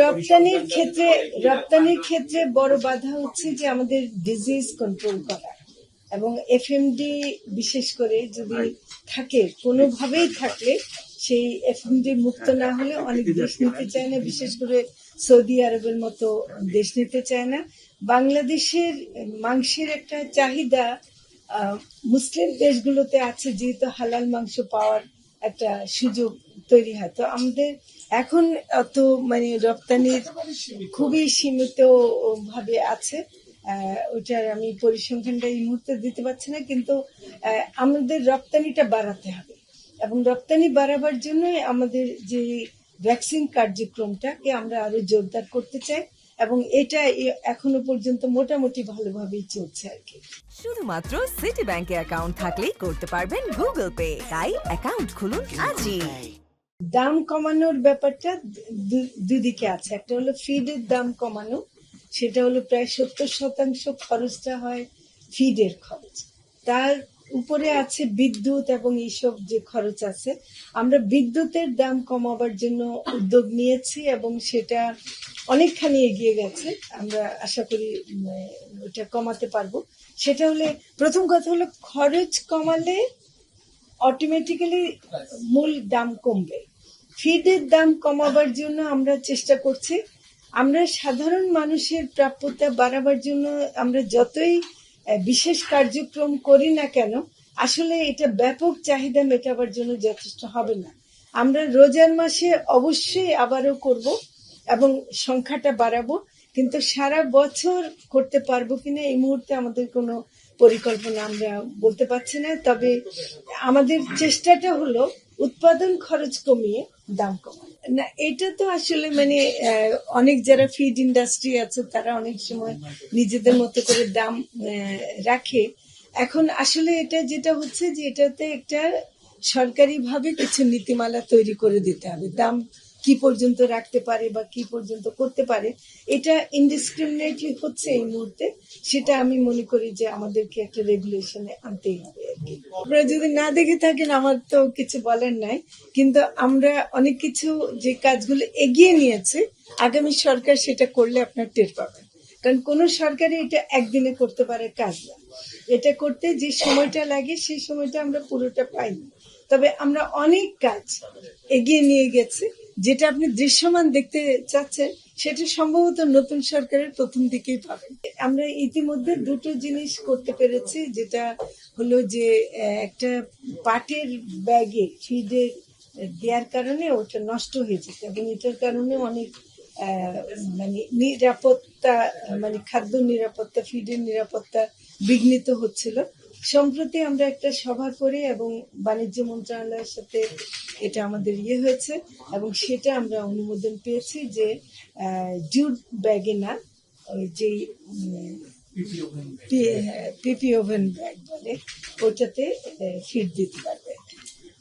রপ্তানির ক্ষেত্রে বড় বাধা হচ্ছে যে আমাদের ডিজিজ কন্ট্রোল করা এবং এফএমডি বিশেষ করে যদি থাকে কোনোভাবেই থাকলে সেই এফএমডি মুক্ত না হলে অনেক দেশ নিতে চায় না, বিশেষ করে সৌদি আরবের মতো দেশ নিতে চায় না। বাংলাদেশের মাংসের একটা চাহিদা মুসলিম দেশগুলোতে আছে, যেহেতু হালাল মাংস পাওয়ার একটা সুযোগ তৈরি হয়। তো আমাদের এখন অত রপ্তানির খুবই সীমিত ভাবে আছে। ওইটার আমি পরিসংখ্যানটা এই মুহূর্তে দিতে পারছি না, কিন্তু আমাদের রপ্তানিটা বাড়াতে হবে এবং রপ্তানি বাড়াবার জন্য আমাদের যে ভ্যাকসিন কার্যক্রমটাকে আমরা আরো জোরদার করতে চাই এবং এটা এখনো পর্যন্ত মোটামুটি ভালোভাবেই চলছে আর কি। শুধুমাত্র সিটি ব্যাংকে অ্যাকাউন্ট থাকলেই করতে পারবেন গুগল পে। তাই অ্যাকাউন্ট খুলুন আজই। দাম কমানোর ব্যাপারটা দুদিকে আছে। একটা হলো ফিডের দাম কমানো, সেটা হলো প্রায় 70% খরচটা হয় ফিডের খরচ। তার উপরে আছে বিদ্যুৎ এবং এইসব যে খরচ আছে। আমরা বিদ্যুতের দাম কমাবার জন্য উদ্যোগ নিয়েছি এবং সেটা অনেকখানি এগিয়ে গেছে। আমরা আশা করি ওটা কমাতে পারবো। সেটা হলে প্রথম কথা হলো খরচ কমালে অটোমেটিক্যালি মূল দাম কমবে। ফিডের দাম কমাবার জন্য আমরা চেষ্টা করছি। আমরা সাধারণ মানুষের প্রাপ্যতা বাড়াবার জন্য আমরা যতই বিশেষ কার্যক্রম করি না কেন, আসলে এটা ব্যাপক চাহিদা মেটাবার জন্য যথেষ্ট হবে না। আমরা রোজার মাসে অবশ্যই আবারও করব এবং সংখ্যাটা বাড়াবো, কিন্তু সারা বছর করতে পারবো কিনা এই মুহূর্তে আমাদের কোনো পরিকল্পনা আমরা বলতে পারছি না। তবে আমাদের চেষ্টাটা হলো উৎপাদন খরচ কমিয়ে দাম কমানো। না, এটা তো আসলে অনেক যারা ফিড ইন্ডাস্ট্রি আছে তারা অনেক সময় নিজেদের মতো করে দাম রাখে। এখন আসলে এটা যেটা হচ্ছে যে এটাতে একটা সরকারিভাবে কিছু নীতিমালা তৈরি করে দিতে হবে, দাম কি পর্যন্ত রাখতে পারে বা কি পর্যন্ত করতে পারে। এটা ইনডিসক্রিমিনেটলি হচ্ছে এই মুহূর্তে, সেটা আমি মনে করি যে আমাদেরকে একটা রেগুলেশনে আনতেই হবে আর কি। আপনারা যদি না দেখে থাকেন আমার তো কিছু বলার নাই, কিন্তু আমরা অনেক কিছু যে কাজগুলো এগিয়ে নিয়েছে, আগামী সরকার সেটা করলে আপনার টের পাবেন। কারণ কোন সরকারই এটা একদিনে করতে পারে কাজ না। এটা করতে যে সময়টা লাগে সেই সময়টা আমরা পুরোটা পাইনি, তবে আমরা অনেক কাজ এগিয়ে নিয়ে গেছি। যেটা আপনি দৃশ্যমান দেখতে চাচ্ছেন সেটা সম্ভবত নতুন সরকারের প্রথম দিকেই পাবেন। আমরা ইতিমধ্যে দুটো জিনিস করতে পেরেছি, যেটা হলো যে একটা পাটের ব্যাগে ফিডে দেওয়ার কারণে ওটা নষ্ট হয়ে যেত এবং এটার কারণে অনেক নিরাপত্তা খাদ্য নিরাপত্তা, ফিডের নিরাপত্তা বিঘ্নিত হচ্ছিল। সম্প্রতি আমরা একটা সভা করে এবং বাণিজ্য মন্ত্রণালয়ের সাথে এটা আমাদের হয়েছে এবং সেটা আমরা অনুমোদন পেয়েছি যে জুট ব্যাগে না, ওই যে পিপি ওভেন ব্যাগ বলে ওটাতে ফিড দিতে পারবে।